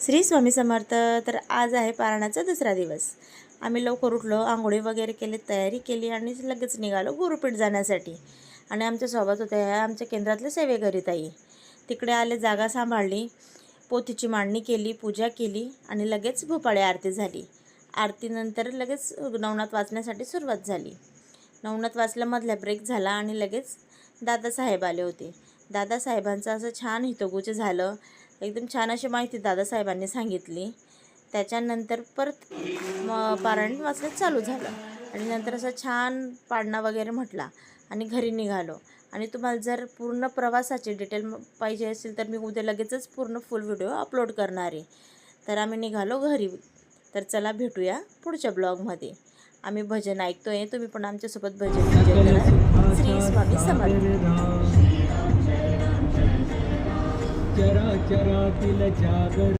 श्री स्वामी समर्थ. तर आज आहे पारणाचा दुसरा दिवस. आम्ही लवकर उठलो, आंघोळी वगैरे केली, तयारी केली आणि लगेच निघालो गुरुपीठ जाण्यासाठी. आणि आमच्यासोबत होत्या आमच्या केंद्रातल्या सेवेकरी ताई. तिकडे आले, जागा सांभाळली, पोथीची मांडणी केली, पूजा केली आणि लगेच भोपाळी आरती झाली. आरतीनंतर लगेच नवनाथ वाचण्यासाठी सुरुवात झाली. नवनाथ वाचल्यामधला ब्रेक झाला आणि लगेच दादासाहेब आले होते. दादासाहेबांचं असं छान हितगुज झालं, एकदम छान अशी माहिती दादासाहेबांनी सांगितली. त्याच्यानंतर परत पारायण वाचणं चालू झालं आणि नंतर असं छान पाळणा वगैरे म्हटला आणि घरी निघालो. आणि तुम्हाला जर पूर्ण प्रवासाची डिटेल पाहिजे असेल तर मी उद्या लगेचच पूर्ण फुल व्हिडिओ अपलोड करणार आहे. तर आम्ही निघालो घरी. तर चला भेटूया पुढच्या ब्लॉगमध्ये. आम्ही भजन ऐकतोय, तुम्ही पण आमच्यासोबत भजन करा. श्री स्वामी समर्थ. चराचरातील जागर